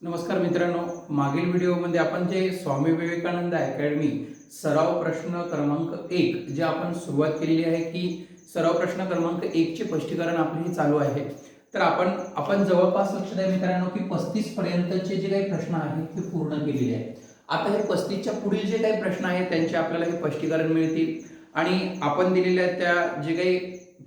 नमस्कार मित्रांनो, मागील व्हिडिओमध्ये आपण जे स्वामी विवेकानंद अकॅडमी सराव प्रश्न क्रमांक 1 जे आपण सुरुवात केलेली आहे की सराव प्रश्न क्रमांक 1 चे स्पष्टीकरण आपले चालू आहे. तर आपण जवळपास लक्ष द्या मित्रांनो की 35 पर्यंतचे जे काही प्रश्न आहेत ते पूर्ण केलेले आहेत. आता हे 35 च्या पुढील जे काही प्रश्न आहेत त्यांचे आपल्याला हे स्पष्टीकरण मिळतील आणि आपण दिलेल्या त्या जे काही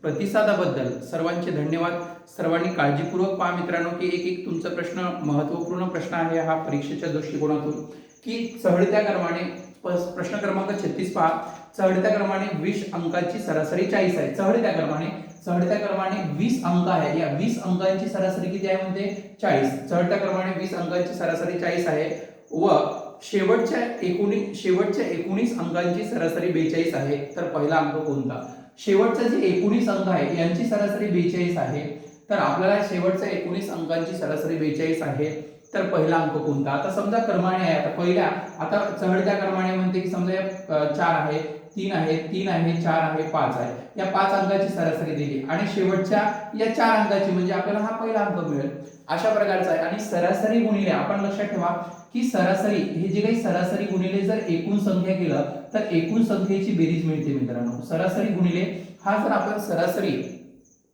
प्रतिसादाबद्दल सर्वांचे धन्यवाद. सर्वांनी काळजीपूर्वक पहा मित्रांनो की एक तुमचा प्रश्न महत्त्वपूर्ण प्रश्न आहे हा परीक्षेच्या दृष्टिकोनातून की चढत्या क्रमाने प्रश्न क्रमांक 36 पहा. चढत्या क्रमाने 20 अंकाची सरासरी 40 आहे. चढत्या क्रमाने 20 अंक आहे. या 20 अंकांची सरासरी किती आहे म्हणते 40. चढत्या क्रमाने 20 अंकांची सरासरी 40 आहे व शेवटच्या 19 अंकांची सरासरी 42 आहे. तर पहिला अंक कोणता? शेवटचा जे 19 अंक आहे यांची सरासरी 42 आहे. तर आपल्याला शेवटच्या 19 अंकांची सरासरी 42 आहे. तर पहिला अंक कोणता? आता समजा क्रमाने आहे. आता चढत्या क्रमाने म्हणते की समजा 4 आहे, 3 आहे, 4 आहे, 5 आहे. या 5 अंकाची सरासरी दिली आणि शेवटच्या या 4 अंकाची म्हणजे आपल्याला हा पहिला अंक मिळेल. अशा प्रकारचा आहे. आणि सरासरी गुणिले आपण लक्षात ठेवा की सरासरी हे जे काही सरासरी गुणिले जर एकूण संख्या केलं तर एकूण संख्येची बेरीज मिळते मित्रांनो. सरासरी गुणिले हा जर आपण सरासरी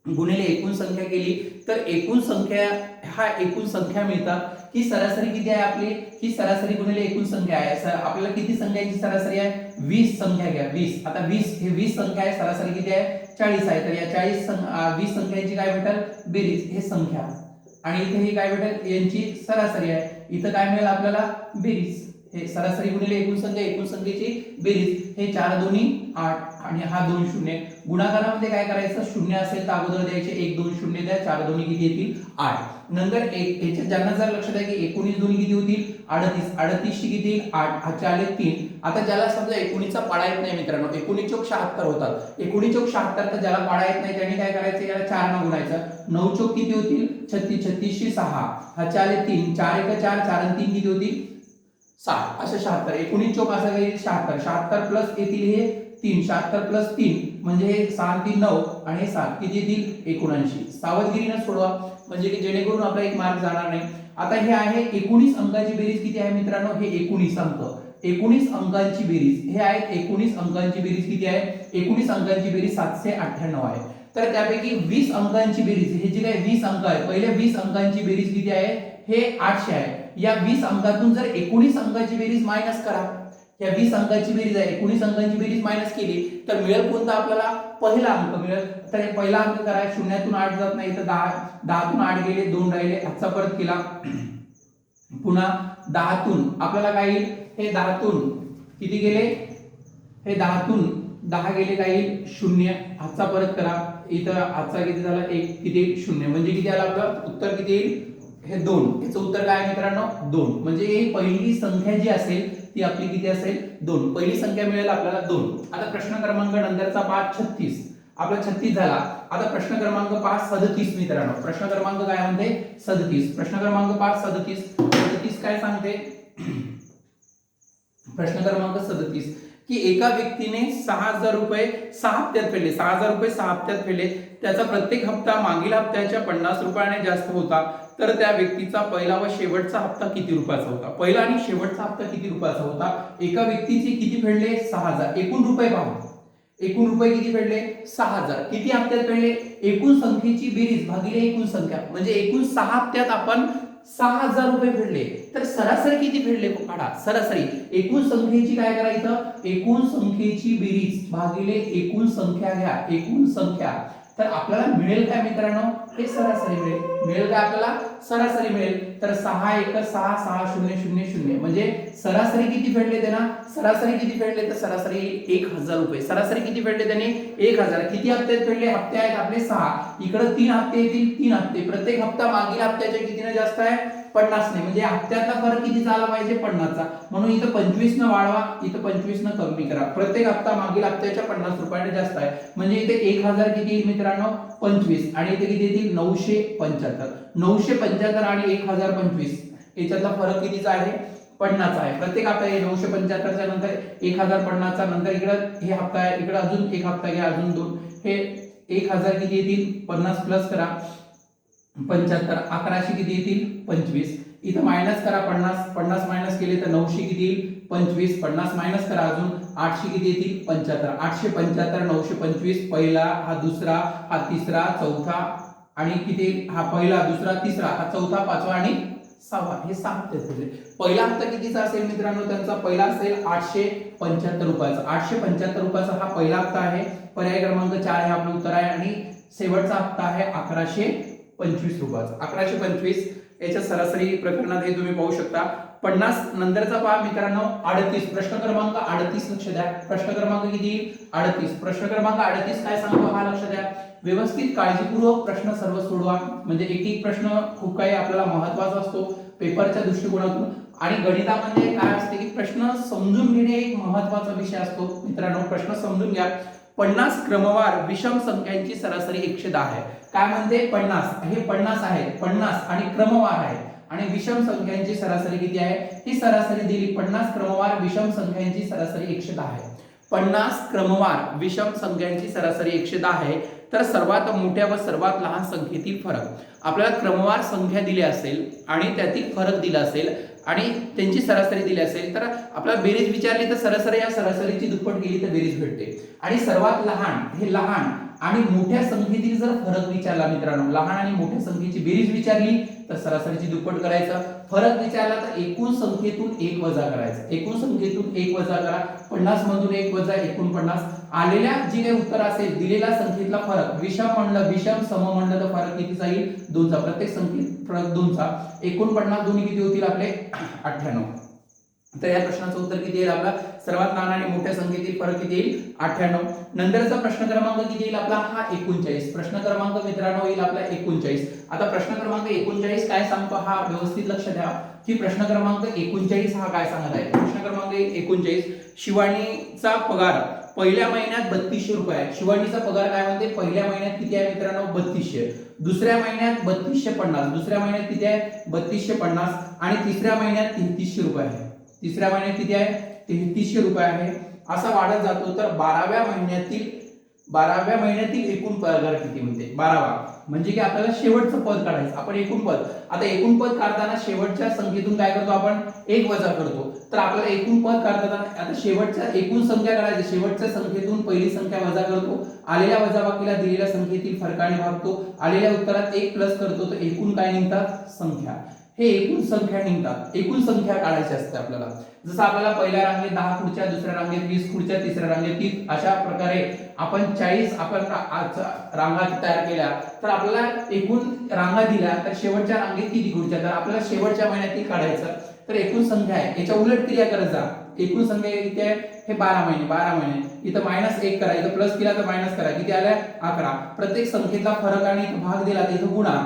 गुणिले एकूण संख्या केली तर एकूण संख्या मिळतात की सरासरी किती आहे आपली की सरासरी गुणिले एकूण संख्या आहे. आपल्याला किती संख्यांची सरासरी आहे 20 संख्या घ्या. 20 आता 20 संख्या आहे. सरासरी किती आहे 40 आहे. तर या 20 संख्यांची काय भेटेल बेरीज हे संख्या आणि इथे हे काय भेटेल यांची सरासरी आहे. इथं काय मिळेल आपल्याला बेरीज. हे सरासरी गुणिले एकूण संख्येची बेरीज. हे 4 दोन्ही 8 आणि हा 2 शून्य. गुणाकारामध्ये काय करायचं शून्य असेल तर अगोदर द्यायचे 1 2 शून्य द्या. 4 दोन्ही किती येतील 8. नंतर याच्यात ज्यांना जर लक्षात आहे की 19 दोन्ही किती होतील 38. 38 ची किती 8 हा 4 3. आता ज्याला समजा 19 चा पाडा येत नाही मित्रांनो 19 चौक 76 होतात. 19 चौक 76 तर ज्याला पाडा येत नाही त्यांनी काय करायचं याला 4 ने गुणायचं. 9 चौक किती होतील 36. 36 शी 6 हा 4 3. 4 1 4 4 3 किती होतील 7 असे 76. 19 चौक असं येईल 76. 76 प्लस येतील हे 3. 76 प्लस 3 म्हणजे हे 6 3 9 आणि हे 7 किती येतील 79. सावधगिरीने सोडवा म्हणजे की जेणेकरून आपला एक मार्क जाणार नाही. आता हे आहे 19 अंकाची बेरीज किती आहे मित्रांनो हे 19 अंक. 19 अंकांची बेरीज हे आहेत 19 अंकांची बेरीज किती आहे 19 अंकांची बेरीज 798 आहे. तर त्यापैकी 20 अंकांची बेरीज हे जे काही 20 अंक आहे पहिल्या 20 अंकांची बेरीज किती आहे हे 800 आहे. या 20 अंकातून जर 19 अंकाची बेरीज मायनस करा. या 20 अंकाची बेरीज आहे 19 अंकांची बेरीज मायनस केली तर मिळेल कोणता आपल्याला पहिला अंक मिळेल. तर हे पहिला अंक कराय शून्यातून 8 जात नाही तर 10 तून 8 गेले 2 राहिले. हातचा परत केला पुन्हा 10 तून आपल्याला काय येईल हे 10 तून किती गेले हे 10 तून 10 गेले काय येईल 0. हातचा परत करा इथं हातचा किती झाला 1 किती 0 म्हणजे किती आलं आपलं उत्तर किती येईल हे 2. याचं उत्तर काय आहे मित्रांनो 2. म्हणजे ही पहिली संख्या जी असेल ती आपली किती असेल 2. पहिली संख्या मिळेल आपल्याला 2. आता प्रश्न क्रमांक नंतरचा 5 36 आपला 36 झाला. आता प्रश्न क्रमांक 5 37 मित्रांनो. प्रश्न क्रमांक काय म्हणते 37. प्रश्न क्रमांक 5 37 काय सांगते प्रश्न क्रमांक 37 की एका व्यक्तीने 6000 रुपये 6 हप्त्यात फेडले. 6000 रुपये 6 हप्त्यात फेडले. त्याचा प्रत्येक हप्ता मागील हप्त्याच्या 50 रुपयाने जास्त होता. तर त्या व्यक्तीचा पहिला व शेवटचा हप्ता किती रुपयाचा होता? पहिला आणि शेवटचा हप्ता किती रुपयाचा होता? एका व्यक्तीचे किती फेडले 6000. एकूण रुपये पहा. एकूण रुपये किती फेडले 6000. किती हप्त्यात फेडले एकूण संख्येची बेरीज भागिले एकूण संख्या म्हणजे एकूण 6 हप्त्यात आपण 6000 रुपये फेडले. तर सरासरी किती फेडले काढा. सरासरी एकूण संख्येची काय करायचं एकूण संख्येची बेरीज भागिले एकूण संख्या घ्या. एकूण संख्या तर आपल्याला मिळेल काय मित्रांनो हे सरासरी मिळेल काय आपल्याला सरासरी मिळेल. तर 6 1 6 6 0 0 0 म्हणजे सरासरी किती फेडले त्यांना सरासरी किती फेडले तर सरासरी 1000 रुपये. सरासरी किती फेडले त्याने 1000. किती हप्त्यात फेडले हप्ते आहेत आपले 6. इकडे 3 हप्ते येतील 3 हप्ते. प्रत्येक हप्ता मागील हप्त्याच्या कितीने जास्त आहे 50 ने म्हणजे हप्त्याचा फरक किती झाला पाहिजे 50 चा. म्हणून इथं 25 न वाढवा इथं 25 न कमी करा. प्रत्येक हप्ता मागील हप्त्याच्या 50 रुपयाने जास्त आहे म्हणजे इथे 1000 किती येईल मित्रांनो 25 आणि इथे किती येतील 975. 975 आणि 1025 याच्यातला फरक कितीचा आहे 50 आहे. प्रत्येक हप्ता आहे 975 च्या नंतर 1050 चा नंतर इकडे हे हप्ता आहे इकडे अजून एक हप्ता घ्या अजून 2 हे 1000 किती येतील 50 प्लस करा 75 1100 किती येतील 25. इथं मायनस करा 50, 50 मायनस केले तर 900 किती येईल 25, 50 मायनस करा अजून 800 किती येतील 75, 875 925, पहिला हा दुसरा हा तिसरा चौथा आणि किती हा पहिला दुसरा तिसरा हा चौथा पाचवा आणि सहावा, हे 6 हप्ते झाले. पहिला हप्ता कितीचा असेल मित्रांनो, त्यांचा पहिला असेल 875 रुपयाचा. 875 रुपयाचा हा पहिला हप्ता आहे. पर्याय क्रमांक 4 हे आपलं उत्तर आहे आणि शेवटचा हप्ता आहे 1125 रुपयाचा. 1125 याच्या सरासरी प्रकरणात हे तुम्ही पाहू शकता. 50 नंतरचा पहा मित्रांनो 38, प्रश्न क्रमांक 38 लक्ष द्या. प्रश्न क्रमांक किती 38. प्रश्न क्रमांक 38 काय सांगतो हा लक्ष द्या. व्यवस्थित काळजीपूर्वक प्रश्न सर्व सोडवा, म्हणजे एक एक प्रश्न खूप काही आपल्याला महत्त्वाचा असतो पेपरच्या दृष्टिकोनातून. आणि गणितामध्ये काय असते की प्रश्न समजून घेणे एक महत्त्वाचा विषय असतो. मित्रांनो प्रश्न समजून घ्या. 50 क्रमवार विषम संख्यांची सरासरी 110 आहे. काय म्हणते 50, हे 50 आहे 50 आणि क्रमवार आहे आणि विषम संख्यांची सरासरी किती आहे, ही सरासरी दिली. 50 क्रमवार विषम संख्यांची सरासरी 110 आहे. 50 क्रमवार विषम संख्यांची सरासरी 110 आहे. तर सर्वात मोठ्या व सर्वात लहान संख्येतील फरक, आपल्याला क्रमवार संख्या दिली असेल आणि त्यातील फरक दिला असेल आणि त्यांची सरासरी दिली असेल तर आपल्याला बेरीज विचारली तर सरासरी या सरासरीची दुप्पट केली तर बेरीज भेटते. आणि सर्वात लहान हे लहान आणि मोठ्या संख्येतील जर फरक विचारला मित्रांनो, लहान आणि मोठ्या संख्येची बेरीज विचारली तर सरासरीची दुप्पट करायचं. फरक विचारला तर एकूण संख्येतून 1 वजा करायचं. एकूण संख्येतून 1 वजा करा. 50 मधून 1 वजा 49. आलेल्या जे काही उत्तर असेल दिलेल्या संख्येतला फरक विषम म्हणलं विषम सम म्हणलं तर फरक कितीचा येईल 2चा. प्रत्येक संख्येत फरक 2चा. 49 दोन्ही किती होतील आपले 98. तर या प्रश्नाचं उत्तर किती येईल आपला, सर्वात लहान आणि मोठ्या संख्येतील फरक किती येईल 98. नंतरचा प्रश्न क्रमांक किती येईल आपला हा 39. प्रश्न क्रमांक मित्रांनो येईल आपला 39. आता प्रश्न क्रमांक 39 काय सांगतो हा व्यवस्थित लक्ष द्या की प्रश्न क्रमांक 39 हा काय सांगत आहे. प्रश्न क्रमांक 39, शिवानीचा पगार पहिल्या महिन्यात 3200 रुपये आहे. शिवानीचा पगार काय म्हणते पहिल्या महिन्यात किती आहे मित्रांनो 3200. दुसऱ्या महिन्यात 3250. दुसऱ्या महिन्यात किती आहे 3250 आणि तिसऱ्या महिन्यात 3300 रुपये आहे. तिसऱ्या महिन्यात किती आहे 3300 रुपये आहे. असा वाढत जातो तर 12व्या महिन्यातील एकूण पगार किती म्हणते 12वा, म्हणजे की आपल्याला शेवटचं पद काढायचं. आपण एकूण पद, आता एकूण पद काढताना शेवटच्या संख्येतून काय करतो आपण 1 वजा करतो. तर आपल्याला एकूण पद काढताना आता शेवटच्या एकूण संख्या काढायची. शेवटच्या संख्येतून पहिली संख्या वजा करतो, आलेल्या वजाबाकीला दिलेल्या संख्येतील फरकाने भागतो, आलेल्या उत्तरात 1 प्लस करतो तर एकूण काय निघतात संख्या. हे एकूण संख्या निघतात. एकूण संख्या काढायची असते आपल्याला. जसं आपल्याला पहिल्या रांगेत 10 खुर्च्या, दुसऱ्या रांगेत 20 खुर्च्या, तिसऱ्या रांगेत 30, अशा प्रकारे आपण 40 आपण रांगा तयार केल्या तर आपल्याला एकूण रांगा दिल्या तर शेवटच्या रांगेत किती खुर्च्या, तर आपल्याला शेवटच्या महिन्यातील काढायचं. तर एकूण संख्या आहे, याच्या उलट क्रिया करत जा. एकूण संख्या किती आहे हे 12 महिने. 12 महिने इथं -1 करा, इथं प्लस केला तर मायनस करा, किती आल्या 11. प्रत्येक संख्येतला फरक आणि इथं भाग दिला तर इथं गुणा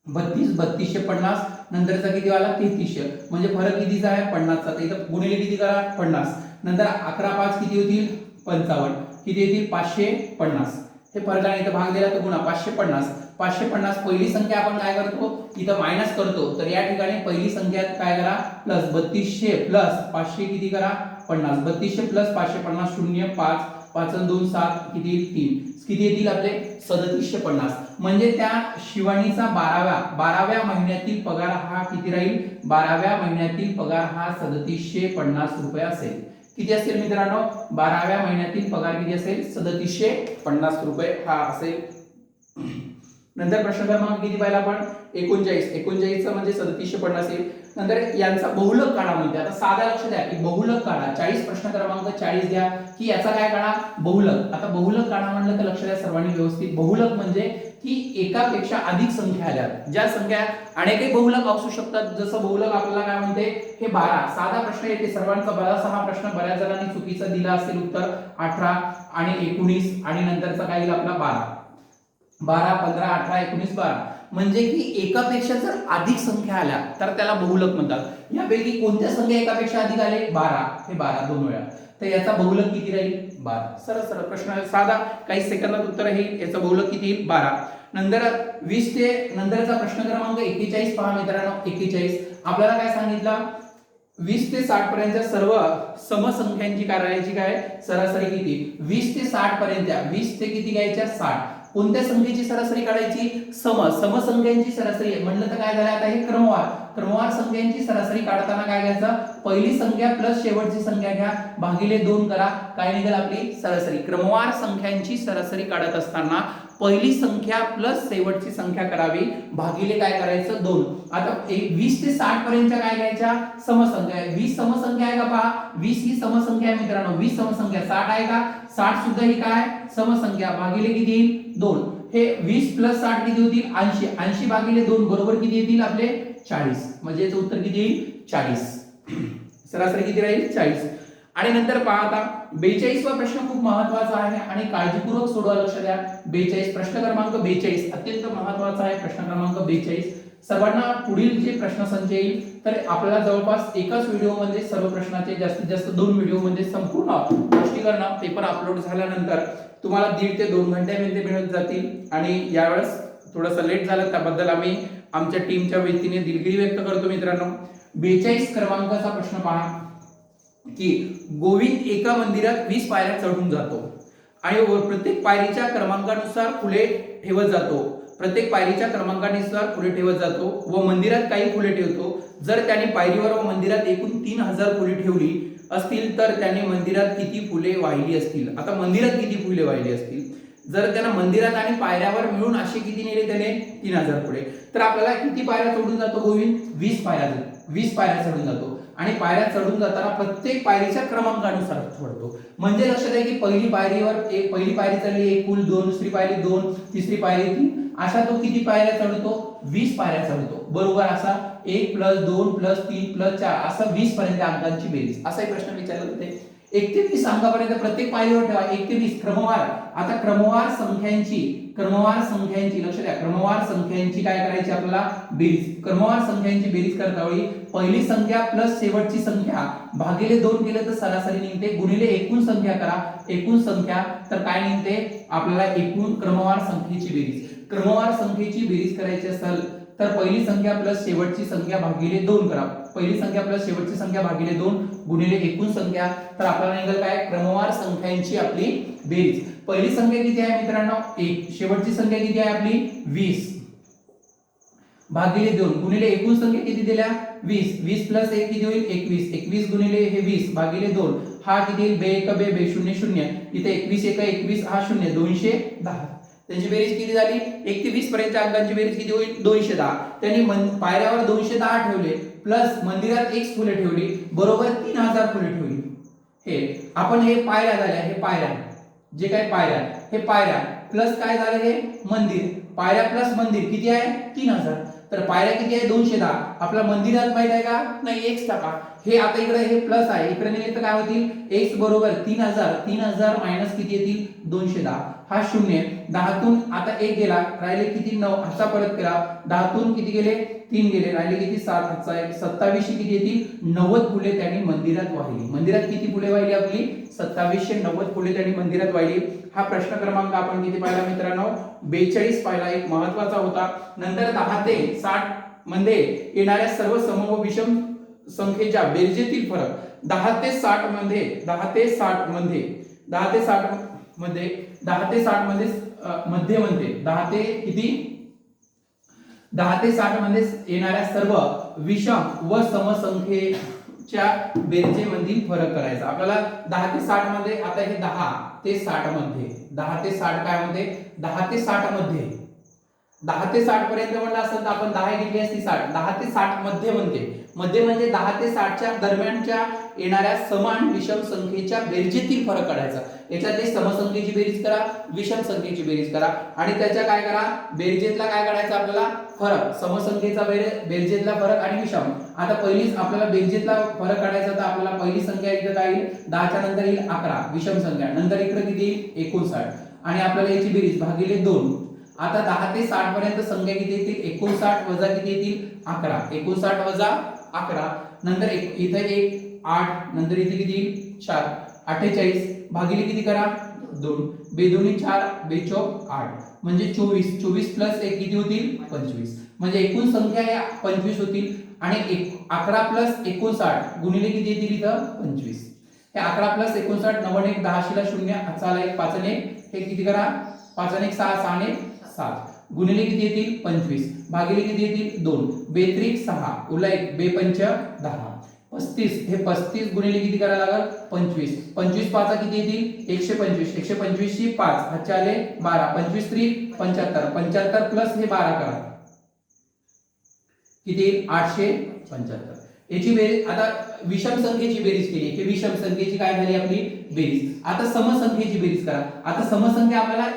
32 3250 नंतरचा किती आला 3300, म्हणजे फरक कितीचा आहे 50चा. तर इथं गुणिले किती करा 50. नंतर 11 5 किती होतील 55, किती येतील 550. हे फरकाने इथं भाग दिला तर गुणा 550. 550 पहिली संख्या आपण काय करतो इथं मायनस करतो, तर या ठिकाणी पहिली संख्या काय करा प्लस 3200 प्लस 500 किती करा 50. 3200 प्लस 550 0 5 5 आणि 2 7 किती 3, किती येतील आपले 3750. म्हणजे त्या शिवानीचा 12व्या महिन्यातील पगार हा किती राहील 12व्या महिन्यातील पगार हा 3750 रुपये असेल. किती असेल मित्रांनो 12व्या महिन्यातील पगार किती असेल 3750 रुपये हा असेल. नंतर प्रश्न क्रमांक किती पाहिला आपण 39 चा म्हणजे 3750 येईल. नंतर यांचा बहुलक काढा म्हणते. आता साधा लक्ष द्या की बहुलक काढा. 40 प्रश्न क्रमांक 40 द्या की याचा काय काढा बहुलक. आता बहुलक काढा म्हणलं तर लक्ष द्या सर्वांनी व्यवस्थित. बहुलक म्हणजे की एकापेक्षा अधिक संख्या आल्या, ज्या संख्या अनेकही बहुलक असू शकतात. जसं बहुलक आपल्याला काय म्हणते हे 12. साधा प्रश्न येते सर्वांचा बराचसा हा प्रश्न बऱ्याच जणांनी चुकीचा दिला असेल उत्तर 18 आणि 19 आणि नंतरचा काय येईल आपला 12 15 18 19 12. म्हणजे की एकापेक्षा जर अधिक संख्या आल्या तर त्याला बहुलक म्हणतात. यापैकी कोणत्या संख्या एकापेक्षा अधिक आले 12, हे 12 दोन वेळा, तर याचा बहुलक किती राहील 12. सरळ प्रश्न साधा काही सेकंदात उत्तर आहे. याचा बहुलक किती येईल 12. नंतर 20 ते नंतरचा प्रश्न क्रमांक 41 पहा मित्रांनो. 41 आपल्याला काय सांगितलं 20 ते 60 पर्यंतच्या सर्व समसंख्यांची करायची काय सरासरी किती 20 ते 60 पर्यंत. 20 ते किती घ्यायच्या 60. कोणत्या संख्येची सरासरी काढायची समसंख्यांची सरासरी म्हणलं तर काय झालं आता हे क्रमवार. क्रमवार संख्यांची सरासरी काढताना काय घ्यायचं, पहिली संख्या प्लस शेवटची संख्या घ्या, भागिले 2 करा, काय निघेल आपली सरासरी. क्रमवार संख्यांची सरासरी काढत असताना पहिली संख्या प्लस शेवटची संख्या करावी, भागिले काय करायचं 2. आता 20 ते 60 पर्यंतच्या काय घ्यायच्या, समसंख्या आहे. 20 समसंख्या आहे का पहा, 20 ही समसंख्या आहे मित्रांनो, 20 समसंख्या. 60 आहे का, 60 सुद्धा ही काय समसंख्या, भागिले किती येईल 2. हे 20 प्लस 60 किती होतील 80. 80 भागिले 2 बरोबर किती येतील आपले 40. म्हणजे याचं उत्तर किती येईल 40. सरासरी किती राहील 40. आणि नंतर पहा आता 42वा प्रश्न खूप महत्त्वाचा आहे आणि काळजीपूर्वक सोडवा, लक्ष द्या. 42 प्रश्न क्रमांक 42 अत्यंत महत्त्वाचा आहे. प्रश्न क्रमांक 42 सर्वांना पुढील जे प्रश्नसंच येईल तर आपल्याला जवळपास एकाच व्हिडिओमध्ये सर्व प्रश्नाचे जास्तीत जास्त 2 व्हिडिओमध्ये संपूर्ण स्पष्टीकरण पेपर अपलोड झाल्यानंतर तुम्हाला 1.5 ते 2 घंट्यामध्ये मिळत जातील. आणि यावेळेस थोडंसं लेट झालं त्याबद्दल आम्ही आमच्या टीमच्या वतीने दिलगिरी व्यक्त करतो मित्रांनो. 42 क्रमांकाचा प्रश्न पहा की गोविंद एका मंदिरात 20 पायऱ्या चढून जातो आणि प्रत्येक पायरीच्या क्रमांकानुसार फुले ठेवत जातो. प्रत्येक पायरीच्या क्रमांकानुसार फुले ठेवत जातो व मंदिरात काही फुले ठेवतो. जर त्याने पायरीवर व मंदिरात एकूण 3000 फुले ठेवली असतील तर त्याने मंदिरात किती फुले वाहिली असतील. आता मंदिरात किती फुले वाहिली असतील, जर त्याने मंदिरात आणि पायऱ्यावर मिळून असे किती नेले त्याने 3000 फुले, तर आपल्याला किती पायऱ्या चढून जातो गोविंद 20 पायऱ्या चढून जातो. आणि पायऱ्या चढून जाताना प्रत्येक पायरीच्या क्रमांकानुसार चढतो. म्हणजे लक्षात आहे की पहिली पायरी चढली 1 फूल, 2 दुसरी पायरी 2, तिसरी पायरी 3, अशा तो किती पायऱ्या चढतो 20 पायऱ्या चढतो. बरोबर असा 1 + 2 + 3 + 4 असं 20 पर्यंत अंकांची बेरीज असा एक प्रश्न विचारला होते. 1 ते 20 अंकापर्यंत प्रत्येक पायरीवर ठेवा 1 ते 20 क्रमवार. आता क्रमवार संख्यांची लक्ष द्या, क्रमवार संख्यांची काय करायची आपल्याला बेरीज. क्रमवार संख्यांची बेरीज करता वेळी पहिली संख्या प्लस शेवटची संख्या भागिले 2 केलं तर सरासरी निघते, गुणिले एकूण संख्या करा, एकूण संख्या तर काय निघते आपल्याला एकूण क्रमवार संख्येची बेरीज. क्रमवार संख्येची बेरीज करायची असेल तर पहिली संख्या प्लस शेवटची संख्या भागिले 2 करा. पहिली संख्या प्लस शेवटची संख्या भागिले 2 गुणिले एकूण संख्या तर आपल्याला निघेल काय क्रमवार संख्यांची आपली बेरीज. पहिली संख्या किती आहे मित्रांनो 1, शेवटची संख्या किती आहे आपली 20 भागिले 2 गुणिले एकूण संख्या किती दिल्या 20. 20 + 1 किती होईल 21. 21 गुणिले हे 20 भागिले 2 हा किती येईल 2 1 2 0 0. इथे 21 1 21 हा 0 210. त्यांची बेरीज किती झाली 1 ते 20 पर्यंतच्या अंकांची बेरीज किती होईल 210. त्यांनी पायऱ्यावर 210 ठेवले प्लस मंदिरात 1 फुले ठेवली बरोबर 3000 फुले ठेवली. हे आपण हे पायऱ्या झाल्या, हे पायऱ्या जे काय पायऱ्या हे पायऱ्या प्लस काय झालं हे मंदिर. पायऱ्या प्लस मंदिर किती आहे 3000. तर पायऱ्या किती आहे 210. आपला मंदिरात माहित आहे का नाही x टाका. हे आता इकडे हे प्लस आहे, इकडे नेले तर काय होतील x बरोबर 3000. 3000 मायनस किती येतील 210. हा 0 10 तून आता 1 गेला राहिले किती 9. असा परत करा 10 तून किती गेले 3 गेले राहिले किती 7. हातचा 1 27 किती येतील 90 फुले त्यांनी मंदिरात वाहिली. मंदिरात किती फुले वाहिली आपली 2790 फुले त्यांनी मंदिरात वाहिली. हा प्रश्न क्रमांक आपण किती पाहिला मित्रांनो 42 पाहिला, एक महत्त्वाचा होता. नंतर 10 ते 60 मध्ये येणाऱ्या सर्व सम व विषम संख्येच्या बेरजेतील फरक. 10 ते 60 मध्ये 10 ते 60 मध्ये 10 ते 60 मध्ये 10 ते 60 मध्ये मध्ये म्हणते 10 ते किती 10 ते 60 मध्ये येणाऱ्या सर्व विषम व समसंख्येच्या बेरजेमधील फरक करायचा आपल्याला. 10 ते 60 मध्ये आता हे 10 ते 60 मध्ये 10 ते 60 काय मध्ये 10 ते 60 मध्ये 10 ते 60 पर्यंत म्हणलं असेल तर आपण 10 घेतली असती 60. 10 ते 60 मध्ये म्हणते, मध्ये म्हणजे 10 ते 60 च्या दरम्यानच्या येणाऱ्या समान विषम संख्येच्या बेरजेतील फरक काढायचा. याच्यातली समसंख्येची बेरीज करा, विषम संख्येची बेरीज करा आणि त्याच्या काय करा बेरजेतला काय काढायचा आपल्याला फरक. समसंख्येचा बेरजेतला फरक आणि विषम. आता पहिलीच आपल्याला बेरजेतला फरक काढायचा तर आपल्याला पहिली संख्या इकडे काय येईल 10 च्या नंतर येईल 11 विषम संख्या, नंतर इकडे किती येईल 59 आणि आपल्याला याची बेरीज भागिले 2. आता 10 ते 60 पर्यंत संख्या किती येतील 59 वजा किती येतील 11. 59 वजा 11 नंतर इथे 1 8 नंतर इथे किती येईल 4 48 भागिले किती करा 2. 2 2 4 2 4 8 म्हणजे 24. 24 प्लस 1 किती होतील 25. म्हणजे एकूण संख्या या 25 होतील आणि 11 प्लस 59 गुणिले किती येतील इथं 25. हे 11 प्लस 59 91 1 10 ला 0 हातचा आला 1 5 1 हे किती करा 5 1 6 6 1 7 गुणिले किती येतील 25. भागिले किती येतील 2, बेत्रिक 6 उरला 1, बेपंच 10, 35 हे 35 गुणिले किती करायला लागल 25, 25 पाचा किती येतील 125, 125 ची 5 हातचे आले 12, 25 त्रिक 75, 75 प्लस हे 12 करा किती 875. याची बेरीज आता विषम संख्येची बेरीज केली की विषम संख्येची काय झाली आपली बेरीज. आता समसंख्येची बेरीज करा. आता समसंख्या आपल्याला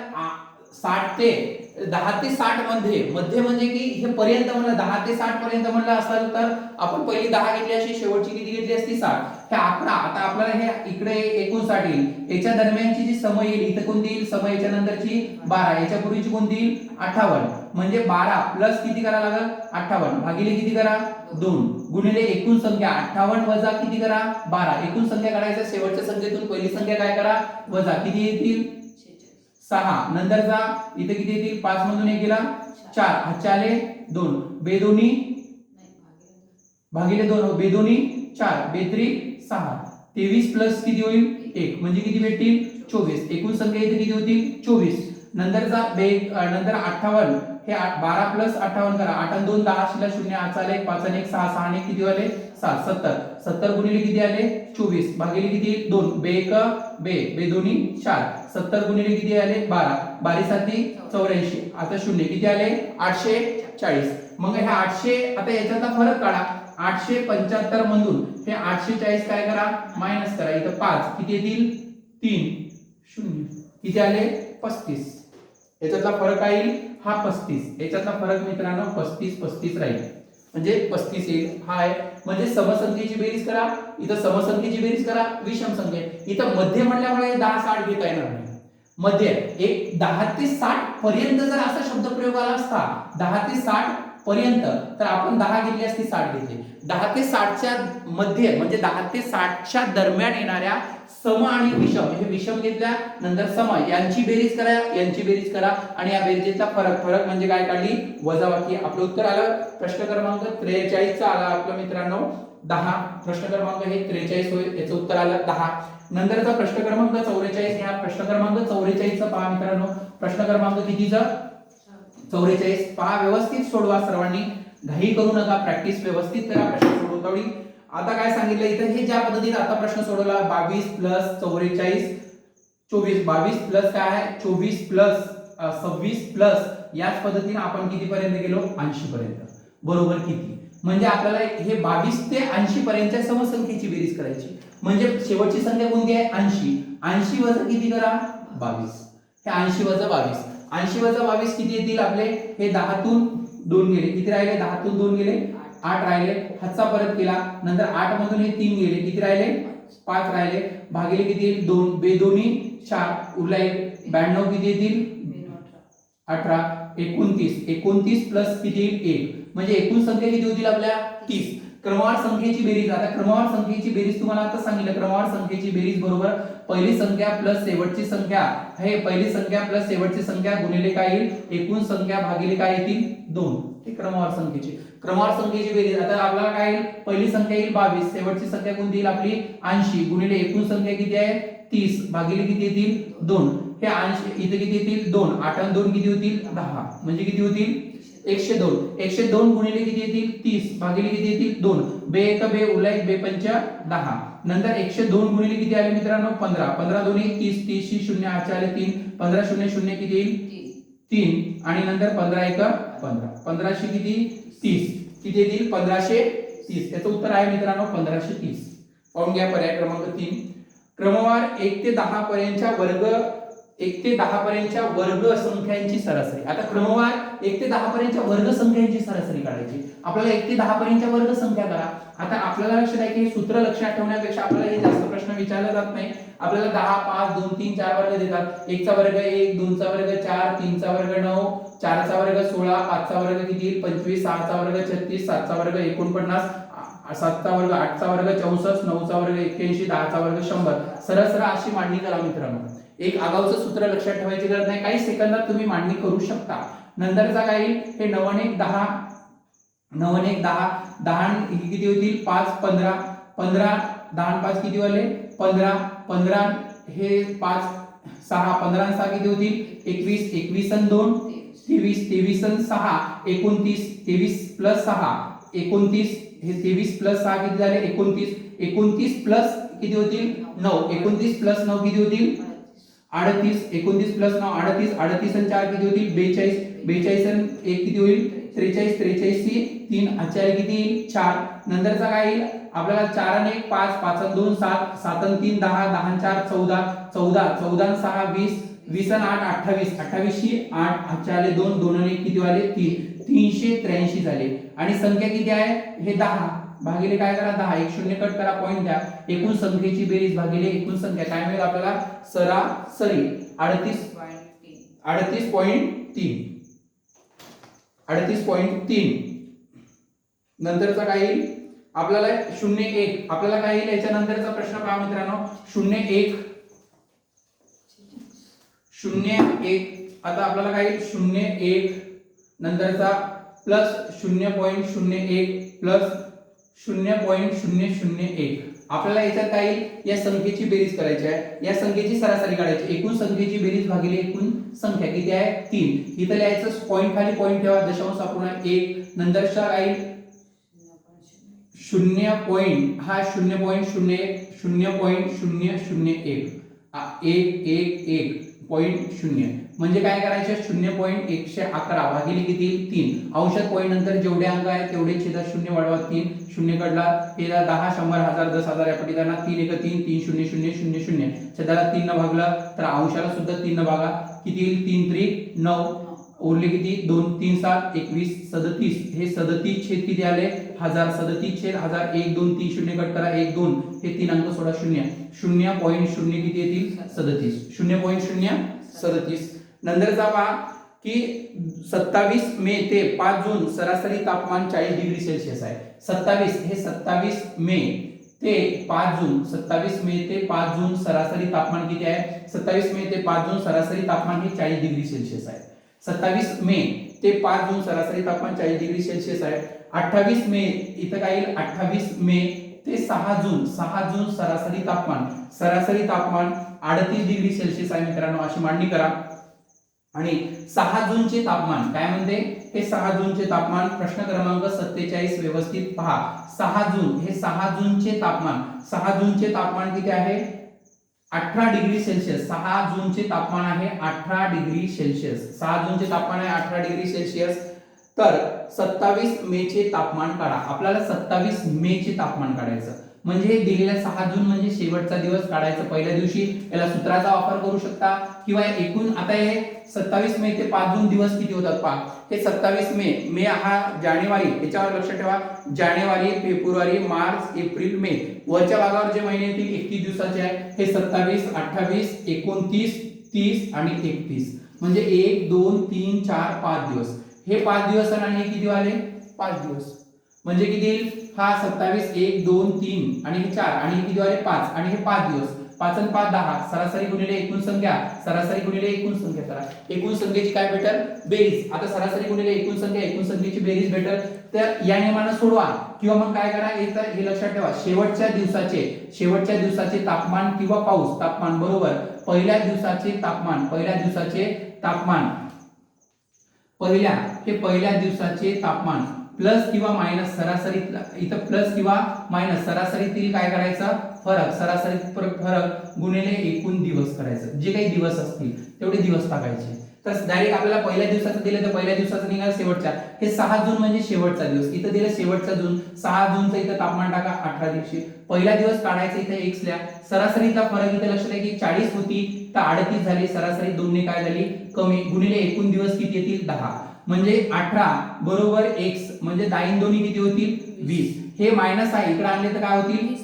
60 ते 10 ते 60 मध्ये म्हणजे की हे पर्यंत म्हणलं 10 ते 60 पर्यंत म्हणलं असेल तर आपण पहिली 10 घेतली अशी शेवटची किती घेतली असती 60. हे 11 आता आपल्याला हे इकडे 59 येईल. याच्या दरम्यानची जी सम येईल इथं कोणती येईल सम याच्या नंतरची 12 याच्या पूर्वीची कोणती येईल 58 म्हणजे 12 प्लस किती करा लागल 58 भागिले किती करा 2 गुणिले एकूण संख्या 58 वजा किती करा 12 एकूण संख्या काढायचं शेवटच्या संख्येतून पहिली संख्या काय करा वजा किती येतील 6 नंतर जा इथे किती येतील 5 मधून 1 गेला 4 हातचे आले 2 बेदोनी भागिले 2 बेदोनी 4 बेत्रिक 6 23 प्लस किती होईल 1 म्हणजे किती भेटतील 24 एकूण संख्या इथे किती होतील 24 नंतरचा नंतर 58 हे 12 प्लस 58 करा 8 आणि 2 10 शिल्लक 0 8 आले 5 आणि 1 6 6 आणि किती आले 7 70 70 गुणिले किती आले 24 भागिले किती 2 बे 1 बे दोन्ही 4 70 गुणिले किती आले 12 12 साती 84 आता 0 किती आले 840. मग हे 800 आता याच्यातला फरक काढा 875 मधून हे 840 काय करा मायनस करा इथं 5 किती येतील 3 0 किती आले 35. याच्यातला फरक काय येईल हा 35 याच्यातला फरक मित्रांनो 35 राहील म्हणजे 35 येईल हा आहे. म्हणजे समसंख्येची बेरीज करा इथं समसंख्येची बेरीज करा विषम संख्या इथं मध्ये म्हणल्यामुळे 10 60 घेता येणार नाही. मध्ये एक 10 ते 60 पर्यंत जर असा शब्दप्रयोग आला असता 10 ते 60 पर्यंत तर आपण 10 घेतली असती 60 घेतली. 10 ते 60 च्या मध्ये म्हणजे 10 ते 60 च्या दरम्यान येणाऱ्या सम आणि विषम हे विषम घेतल्या नंतर सम यांची बेरीज करा आणि या बेरीजचा फरक म्हणजे काय काढली वजाबाकी. आपलं उत्तर आलं प्रश्न क्रमांक 43 चा आला आपलं मित्रांनो 10 प्रश्न क्रमांक हे 43 होईल याचं उत्तर आलं 10. नंतरचा प्रश्न क्रमांक 44 ह्या प्रश्न क्रमांक 44 चा पहा मित्रांनो प्रश्न क्रमांक कितीचा 44 पहा व्यवस्थित सोडवा सर्वांनी घाई करू नका प्रॅक्टिस व्यवस्थित करा प्रश्न सोडवतावेळी. आता काय सांगितलं इथं हे ज्या पद्धतीने आता प्रश्न सोडवला 22 प्लस 44 24 22 प्लस काय आहे 24 प्लस 26 प्लस याच पद्धतीने आपण किती पर्यंत गेलो 80 पर्यंत बरोबर किती म्हणजे आपल्याला हे 22 ते 80 पर्यंतच्या समसंख्येची बेरीज करायची. म्हणजे शेवटची संख्या कोणती आहे 80 80 वजा किती करा 22 हे 80 वजा 22 80 वजा 22 किती येतील आपले हे 10 तून 2 गेले किती राहिले 10 तून 2 गेले 8 राहिले हातचा परत केला नंतर 8 मधून हे 3 गेले किती राहिले 5 राहिले भागिले किती येईल 2 बेदोनी 4 उरला 1 92 किती येतील 18 29 प्लस किती येईल 1 म्हणजे एकूण संख्या किती होतील आपल्या 30. क्रमवार संख्येची बेरीज आता क्रमवार संख्येची बेरीज तुम्हाला आता सांगितलं क्रमवार संख्येची बेरीज बरोबर पहिली संख्या प्लस शेवटची संख्या हे पहिली संख्या प्लस शेवटची संख्या गुणिले काय येईल एकूण संख्या भागिले काय येतील 2 हे क्रमवार संख्येची बेरीज. आता आपल्याला काय येईल पहिली संख्या येईल 22 शेवटची संख्या कोणती येईल आपली 80 गुणिले एकूण संख्या किती आहे 30 भागिले किती येतील 2 हे 80 इथे किती येतील 2 8 आणि 2 किती होतील 10 म्हणजे किती होतील 102 गुणिले किती येतील 30 भागिले किती येतील 2 बे 1 बे उरला 1 बे 5 10 नंतर 102 गुणिले किती आले मित्रांनो 15 15 दोन्ही 30 30 शी 0 8 आले 3 15 0 0 किती येईल 3 आणि नंतर 15 1 15 15 किती 30 किती येतील 1530 याचं उत्तर आहे मित्रांनो 1530. पाहून घ्या पर्याय क्रमांक 3 क्रमवार 1 ते 10 पर्यंतच्या वर्ग संख्यांची सरासरी. आता क्रमवार 1 ते 10 पर्यंतच्या वर्ग संख्यांची सरासरी काढायची. आपल्याला 1 ते 10 पर्यंतच्या वर्ग संख्या करा. आता आपल्याला लक्षात आहे की हे सूत्र लक्षात ठेवण्यापेक्षा आपल्याला हे जास्त प्रश्न विचारले जात नाही. आपल्याला 10 5 2 3 4 वर्ग देतात. 1 चा वर्ग 1 2 चा वर्ग 4 3 चा वर्ग 9 4 चा वर्ग 16 5 चा वर्ग किती 25 6 चा वर्ग 36 7 चा वर्ग 49 7 चा वर्ग 8 चा वर्ग 64 9 चा वर्ग 81 10 चा वर्ग 100 सरळ अशी मांडणी करा मित्रांनो. एक आगाऊचं सूत्र लक्षात ठेवायची गरज नाही काही सेकंदात तुम्ही मांडणी करू शकता. नंतरचा काय येईल हे 9 1 10 9 1 10 10 किती होतील 5 15 15 10 5 किती वाले 15 15 हे 5 6 15 6 किती होतील 21 21 आणि 2 23 23 आणि 6 29 23 प्लस 6 29 हे 23 प्लस 6 किती झाले 29 29 प्लस किती होतील 9 29 प्लस 9 किती होतील 38 29 प्लस 9 38 38 आणि 4 किती होतील 42 42 आणि 1 किती होईल 43 43 ची 3 आचार्य किती येईल 4 नंतरचा काय येईल आपल्याला 4 आणि 1 5 5 आणि 2 7 7 आणि 3 10 10 आणि 4 14 14 14 आणि 6 20 20 आणि 8 28 28 ची 8 आचार्य 2 2 आणि 1 किती आले 3 383 झाले आणि संख्या किती आहे हे 10 भागिले काय करा 10 एक शून्य कट करा पॉइंट द्या एकूण संख्येची बेरीज भागिले एकूण संख्या काय मिळेल आपल्याला सरासरी 38.3 नंतरचा काय येईल आपल्याला 01 आपल्याला काय येईल याच्या नंतरचा प्रश्न पहा मित्रांनो 01 आता आपल्याला काय येईल 01 नंतरचा प्लस 0.01 प्लस 0.001 आपल्याला याच्यात काय येईल या संख्येची बेरीज करायची आहे या संख्येची सरासरी काढायची एकूण संख्येची बेरीज भागिले एकूण संख्या किती आहे 3 इथं लिहायचं पॉइंट खाली पॉइंट ठेवा दशांश अपूर्ण 1 नंतरचा काय येईल 0. हा 0.001 म्हणजे काय करायचे 0.111 भागिले किती 3 अंशात पॉइंट नंतर जेवढे अंक आहेत तेवढे छेदात 0 वाढवा 3 0 काढला हेला 10 100 1000 10000 या पटीदाना 3 1 3 3 0 0 0 0 छेदाला 3 न भागला तर अंशाला सुद्धा 3 न भागा किती येईल 3 3 9 उरले किती 2 3 7 21 37 हे 37 छेद किती आले 1000 37 छेद 1000 1 2 3 0 कट करा 1 2 हे 3 अंक सोडा 0 किती येतील 37 0.037 नंतर जावा की 27 मे ते 5 जून सरासरी तापमान 40 डिग्री सेल्सिअस आहे 27 हे 27 मे ते 5 जून 27 मे ते 5 जून सरासरी तापमान किती आहे 27 मे ते 5 जून सरासरी तापमान हे 40 डिग्री सेल्सिअस आहे 27 मे ते 5 जून सरासरी तापमान 40 डिग्री सेल्सिअस आहे 28 मे इथं काय येईल 28 मे ते 6 जून सरासरी तापमान 38 डिग्री सेल्सिअस आहे मित्रांनो अशी मांडणी करा आणि 6 जूनचे तापमान काय म्हणते हे 6 जूनचे तापमान प्रश्न क्रमांक 47 व्यवस्थित पहा 6 जून हे 6 जूनचे तापमान किती आहे 18 डिग्री सेल्सिअस 6 जूनचे तापमान आहे 18 डिग्री सेल्सिअस 6 जूनचे तापमान आहे 18 डिग्री सेल्सिअस तर 27 मे चे तापमान काढा आपल्याला 27 मे चे तापमान काढायचं म्हणजे दिलेला 6 जून म्हणजे शेवटचा दिवस काढायचा पहिल्या दिवशी याला सूत्राचा वापर करू शकता किंवा एकूण आता हे 27 मे ते 5 जून दिवस किती होतात पहा हे 27 मे हा जानेवारी याच्यावर लक्ष ठेवा जानेवारी फेब्रुवारी मार्च एप्रिल मे वरच्या भागावर जे महिने येतील 31 दिवसाचे आहे हे 27 28 29 30 आणि 31 म्हणजे 1 2 3 4 5 दिवस हे 5 दिवस आणि हे किती वाले 5 दिवस म्हणजे किती येईल हा 27 1 2 3 आणि हे 4 आणि हे किती वाले 5 आणि हे 5 दिवस 5 आणि 5 10 सरासरी गुणिले एकूण संख्या सरासरी गुणिले एकूण संख्या करा एकूण संख्येची काय भेटेल बेरीज आता सरासरी गुणिले एकूण संख्येची बेरीज भेटेल तर या नियमाने सोडवा किंवा मग काय करा हे लक्षात ठेवा शेवटच्या दिवसाचे तापमान किंवा पाऊस तापमान बरोबर पहिल्या दिवसाचे तापमान प्लस किंवा मायनस सरासरी इथं प्लस किंवा मायनस सरासरीतील काय करायचा सरासरी फरक गुणिले एकूण दिवस करायचं जे काही दिवस असतील तेवढे दिवस टाकायचे तर डायरेक्ट आपल्याला पहिल्या दिवसाचं दिलं तर पहिल्या दिवसाचं निघाल शेवटच्या हे 6 जून म्हणजे शेवटचा दिवस इथं दिलं शेवटचा जून 6 जूनचं इथं तापमान टाका 18 दिवशी पहिला दिवस काढायचा इथं x ल्या सरासरीचा फरक इथं लक्षात आहे की 40 होती तर 38 झाली सरासरी 2 ने काय झाली कमी गुणिले एकूण दिवस किती येतील 10 म्हणजे 18 बरोबर x म्हणजे 10 दोन्ही किती होतील 20 हे मायनस आहे इकडे आणले तर काय होतील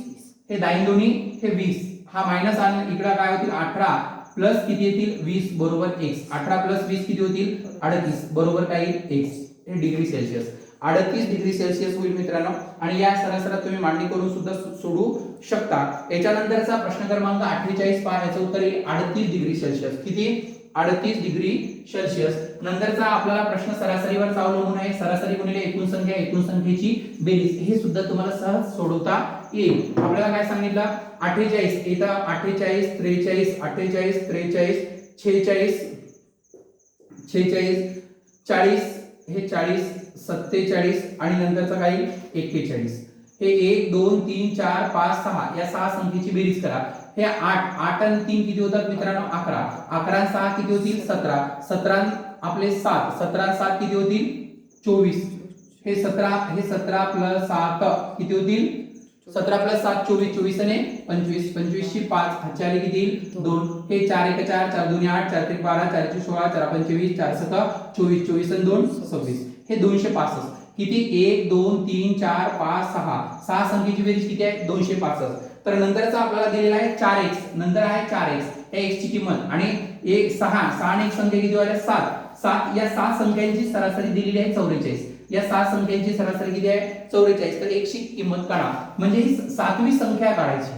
हे 10 दोन्ही हे 20 हा मायनस आणले इकडे काय होतील 18 प्लस किती येतील 20 बरोबर x 18 प्लस 20 किती होतील 38 बरोबर काय येईल x हे डिग्री सेल्सिअस 38 डिग्री सेल्सिअस होईल मित्रांनो आणि या सरासरीत तुम्ही मांडणी करून सुद्धा सोडू शकता याच्यानंतरचा प्रश्न क्रमांक 48 पहा याचं उत्तर येईल 38 डिग्री सेल्सिअस किती 38 डिग्री सेल्सिअस नंतरचा आपल्याला प्रश्न सरासरीवर अवलंबून आहे सरासरी गुणिले एकूण संख्येची बेरीज हे सुद्धा तुम्हाला सहज सोडवता येईल आपल्याला काय सांगितलं 48 इथं 48 43 48 43 46 46 40, हे 40, 47 आणि नंतरचा काही 41. हे 1 2 3 4 5 6 या 6 संख्येची बेरीज करा. हे 8 8 आणि 3 किती होतात मित्रांनो? 11. 11 आणि 6 किती होतील? 17. 17 आपले 7. 17 आणि 7 किती होतील? 24. हे 17 प्लस 7 किती होतील? 17 प्लस 7 24. 24 आणि 25. 25 ची 5 हातचे आले किती? 2. हे 4 1 4 4 2 8 4 3 12 4 3 16 4 5 24 4 7 24. 24 आणि 2 26. हे 265. किती? 1 2 3 4 5 6 6 संख्येची बेरीज किती आहे? 265. तर नंतरचा आपल्याला दिलेला आहे 4x. नंतर आहे 4x. या x ची किंमत आणि 6 आणि एक संख्या किती आल्या? 7. 7 या 6 संख्यांची सरासरी दिलेली आहे 44. या 6 संख्यांची सरासरी किती आहे? 44. तर x ची किंमत काढा. म्हणजे ही 7वी संख्या काढायची.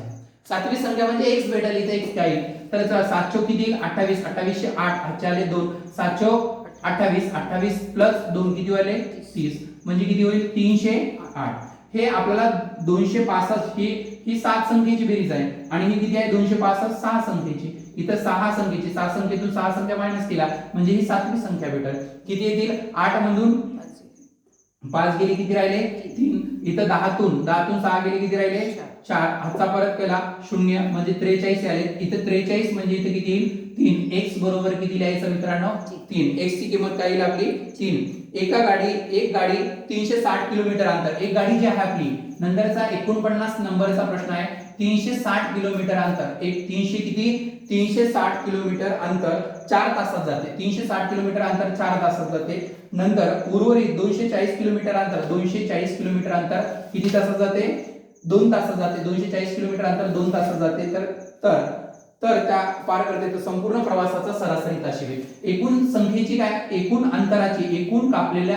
7वी संख्या म्हणजे x भेटेल. इथे x काय? तर 7 चौक किती? 28. 28 चे 8 हातचे आले 2. 7 चौक 28. 28 प्लस 2 किती आले? 30. म्हणजे किती होईल? 308. हे आपल्याला 265 ही 7 संख्येची बेरीज आहे आणि ही किती आहे? 265 6 संख्येची. इथं 6 संख्येची 6 संख्येतून 6 संख्या मायनस केला म्हणजे ही 7वी संख्या भेटेल. किती येतील? 8 मधून 5 गेली किती राहिले? 3. इथं 10तून 6 गेली किती राहिले? 4. हातचा परत केला 0 म्हणजे 43 आले. इथं 43 म्हणजे इथे किती येईल? 3. x बरोबर किती लिहायचं मित्रांनो? 3. x ची किंमत काय येईल आपली? 3. एक गाडी 360 किलोमीटर अंतर. एक गाडी जी आहे आपली. नंतरचा 49 नंबरचा प्रश्न आहे. 360 किलोमीटर अंतर. 360 किलोमीटर अंतर 4 तासात जाते. 360 किलोमीटर अंतर 4 तासात जाते. नंतर उर्वरित 240 किलोमीटर अंतर किती तासात जाते? 2 तासात जाते. 240 किलोमीटर अंतर 2 तासात जाते. तर त्या पार करते. तर संपूर्ण प्रवासाचा सरासरी ताशी वेग. एकूण संख्येची काय? एकूण अंतराची एकूण कापलेल्या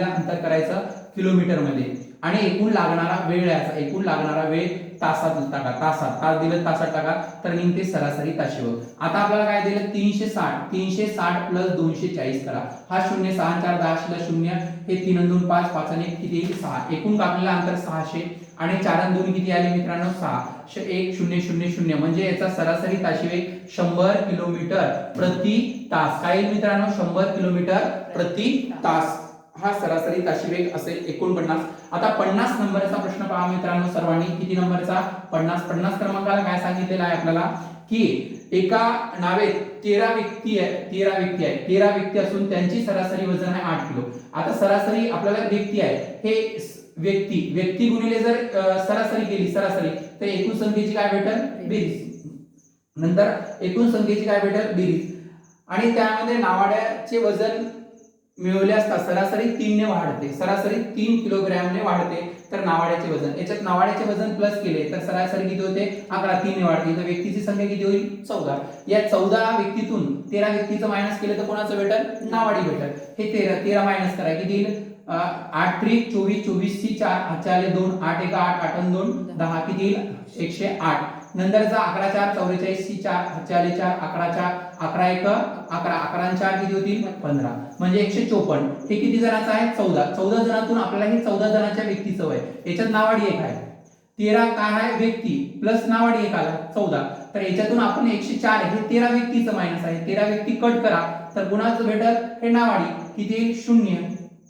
अंतर करायचं किलोमीटर मध्ये आणि एकूण लागणारा वेळ याचा. एकूण लागणारा वेळ तासात टाका. तास दिलं तासात टाका. तर निघते सरासरी ताशी वेग. आता आपल्याला काय दिलं? 360 प्लस 240 करा. हा 0 6 4 10 0. हे 3 आणि 2 5 5 आणि 1 किती येईल? 6. एकूण कापलेलं अंतर 600 आणि 4 आणि 2 किती आले मित्रांनो? 6. 1 0 0 0 म्हणजे याचा सरासरी ताशी वेग 100 किलोमीटर प्रति तास. काय येईल मित्रांनो? 100 किलोमीटर प्रति तास हा सरासरी ताशी वेग असेल. 49. आता 50 नंबरचा प्रश्न पहा मित्रांनो सर्वांनी. किती नंबरचा? 50 क्रमांकाला काय सांगितलेलं आहे आपल्याला की एका नावेत 13 व्यक्ती आहे. 13 व्यक्ती असून त्यांची सरासरी वजन आहे 8 किलो. आता सरासरी आपल्याला व्यक्ती आहे. हे व्यक्ती गुणिले जर सरासरी केली तर एकूण संख्येची काय भेटेल? बेरीज. नंतर एकूण संख्येची काय भेटेल? बेरीज. आणि त्यामध्ये नावाड्याचे वजन मिळवले असता सरासरी 3 ने वाढते. सरासरी 3 किलोग्रॅमने वाढते. तर नावाड्याचे वजन, याच्यात नावाड्याचे वजन प्लस केले तर सरासरी किती होते? 11. 3 ने वाढते. तर व्यक्तीची संख्या किती होईल? 14. या 14 व्यक्तीतून 13 व्यक्तीचं मायनस केलं तर कोणाचं भेटेल? नावाडी भेटेल. हे 13 मायनस करा. किती येईल? 8 3 24. 24 ची 4 हातचे आले 2. 8 1 8 8 आणि 2 10 किती येईल? 108. नंतरचा 11 4 44 ची 4 हातचे आले 4. 11 4 11 1 11 11 आणि 4 किती होतील? 15 म्हणजे 154. हे किती जणांचं आहे? 14 जणांतून आपल्याला हे 14 जणांच्या व्यक्तीचं वय. याच्यात नावाडी एक आहे. 13 काय आहे? व्यक्ती प्लस नावाडी एक आला 14. तर याच्यातून आपण 104 हे 13 व्यक्तीचं मायनस आहे. 13 व्यक्ती कट करा तर कुणाचं भेटल? हे नावाडी. किती येईल? 0.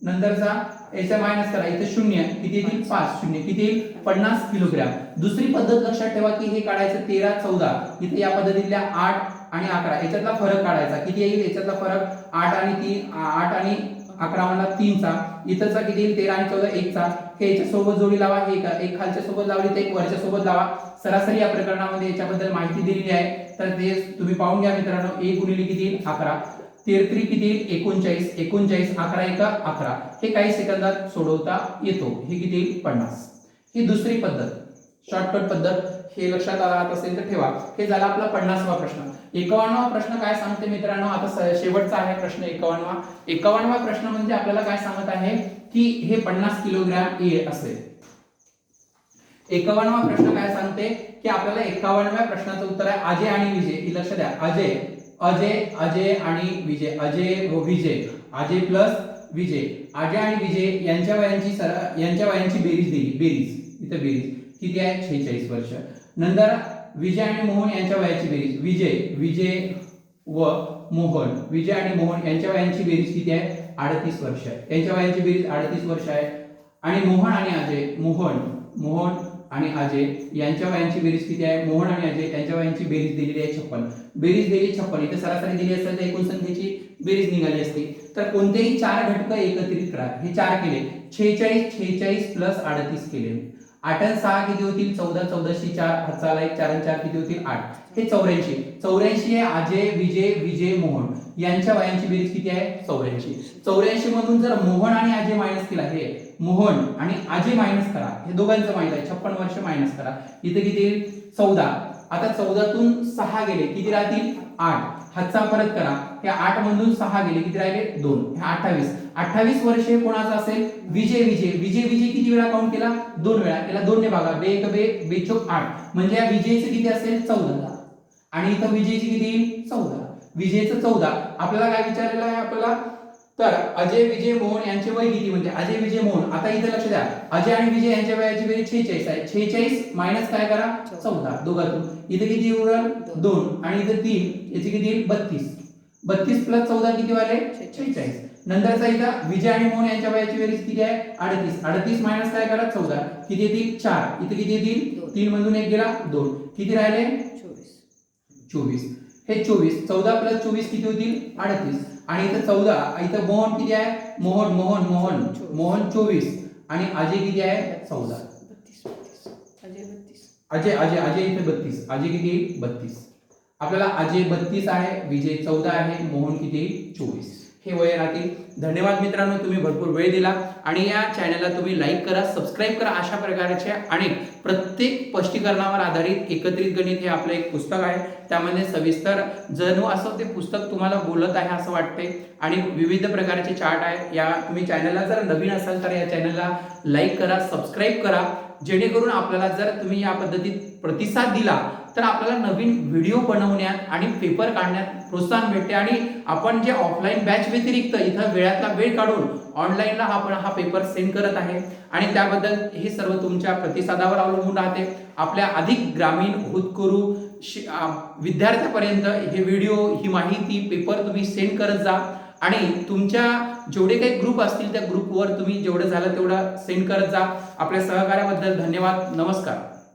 नंतरचा याचा मायनस करा. इथे 0 किती येतील? 5. 0 किती येईल? 50 किलोग्राम. दुसरी पद्धत लक्षात ठेवा की हे काढायचं 13 14. इथे या पद्धतीतल्या 8 आणि 11 याच्यातला फरक काढायचा. किती येईल? याच्यातला फरक 8 आणि 3 8 आणि 11 मला 3 चा. इथंचा किती येईल? 13 आणि 14 1 चा. हे याच्या सोबत जोडी लावा. हे एक खालच्या सोबत लावली तर एक वरच्या सोबत लावा. सरासरी या प्रकरणामध्ये याच्याबद्दल माहिती दिलेली आहे. तर ते तुम्ही पाहून घ्या मित्रांनो. 1 गुणिले किती येईल? 11. 13 किती येईल? 39. 39 11 1 11. हे काही सेकंदात सोडवता येतो. हे किती येईल? 50. ही दुसरी पद्धत, शॉर्टकट पद्धत. हे लक्षात राहत असेल तर ठेवा. हे झाला आपला 50वा प्रश्न. 51वा प्रश्न काय सांगते मित्रांनो? आता शेवटचा आहे प्रश्न 51वा. 51वा प्रश्न म्हणजे आपल्याला काय सांगत आहे की हे 50 किलोग्रॅम ए असेल. 51वा प्रश्न काय सांगते की आपल्याला 51व्या प्रश्नाचं उत्तर आहे अजय आणि विजय. ही लक्षात द्या. अजय आणि विजय. अजय व विजय. अजय प्लस विजय. अजय आणि विजय यांच्या वयांची बेरीज दिली. इथे बेरीज किती आहे? 46 वर्ष. नंतर विजय आणि मोहन यांच्या वयाची बेरीज. विजय व मोहन, विजय आणि मोहन यांच्या वयांची बेरीज किती आहे? 38 वर्ष आहे. यांच्या वयांची बेरीज 38 वर्ष आहे. आणि मोहन आणि अजय, मोहन आणि अजय यांच्या वयांची बेरीज किती आहे? मोहन आणि अजय यांच्या वयांची बेरीज दिलेली आहे 56. बेरीज दिली 56. इथे सरासरी दिली असेल तर एकूण संख्येची बेरीज निघाली असते. तर कोणतेही 4 घटक एकत्रित करा. हे 4 केले 46 प्लस 38 केले. 8 आणि 6 किती होतील? 14. 14शी 4 हातचा आला 1, 4 आणि 4 किती होतील? 8. हे 84 आहे. अजय, विजय, मोहन यांच्या वयांची बेरीज किती आहे? 84 मधून जर मोहन आणि अजय मायनस केला, हे मोहन आणि अजय मायनस करा, हे दोघांचं माहित आहे 56 वर्ष मायनस करा, इथे किती येईल? 14. आता 14तून 6 गेले किती राहतील? 8. हातचा परत करा, हे 8 मधून 6 गेले किती राहिले? 2. हे 28 वर्ष कोणाचं असेल? विजय किती वेळा काउंट केला? 2 वेळा केला. 2 ने भागा, 2 1 2 2 चौक 8 म्हणजे या विजयचं किती असेल? 14. आणि इथं विजयची किती येईल? 14. विजयचं 14. आपल्याला काय विचारलेलं आहे आपल्याला? तर अजय, विजय, मोहन यांचे वय किती? म्हणजे अजय, विजय, मोहन. आता इथे लक्ष द्या, अजय आणि विजय यांच्या वयाची बेरीज 46 आहे. 46 मायनस काय करा? 14 दोघातून. इथे किती उरल? 2 आणि इथे 3, याची किती येईल? 32 प्लस 14 किती वाले? 46. नंतरचा इथं विजय आणि मोहन यांच्या वयाची बेरीज किती आहे? 38 मायनस काय करा? 14 किती येतील? 4. इथे किती येतील? 3 मधून 1 गेला 2 किती राहिले? 24. हे 24 14 प्लस 24 किती होतील? 38. आणि इथं 14, इथं मोहन किती आहे? मोहन 24 आणि अजय किती आहे? 14. अजय इथे 32. अजय किती? 32. आपल्याला अजय 32 आहे, विजय 14 आहे, मोहन किती? 24. हे वय राहतील. धन्यवाद मित्रांनो, तुम्ही भरपूर वेळ दिला आणि या चॅनलला तुम्ही लाईक करा, सबस्क्राईब करा. अशा प्रकारचे अनेक प्रत्येक स्पष्टीकरणावर आधारित एकत्रित गणित हे आपलं एक पुस्तक आहे. त्यामध्ये सविस्तर जणू असं ते पुस्तक तुम्हाला बोलत आहे असं वाटते आणि विविध प्रकारचे चार्ट आहे. या तुम्ही चॅनलला जर नवीन असाल तर या चॅनलला लाईक करा, सबस्क्राईब करा, जेणेकरून आपल्याला जर तुम्ही या पद्धतीत प्रतिसाद दिला तर आपल्याला नवीन व्हिडिओ बनवण्यात आणि पेपर काढण्यात प्रोत्साहन भेटते आणि आपण जे ऑफलाईन बॅच व्यतिरिक्त इथं वेळातला वेळ काढून ऑनलाईनला आपण हा पेपर सेंड करत आहे आणि त्याबद्दल हे सर्व तुमच्या प्रतिसादावर अवलंबून राहते. आपल्या अधिक ग्रामीण होतकरू विद्यार्थ्यापर्यंत हे व्हिडिओ, ही माहिती, पेपर तुम्ही सेंड करत जा आणि तुमच्या जेवढे काही ग्रुप असतील त्या ग्रुपवर तुम्ही जेवढं झालं तेवढं सेंड करत जा. आपल्या सहकार्याबद्दल धन्यवाद. नमस्कार.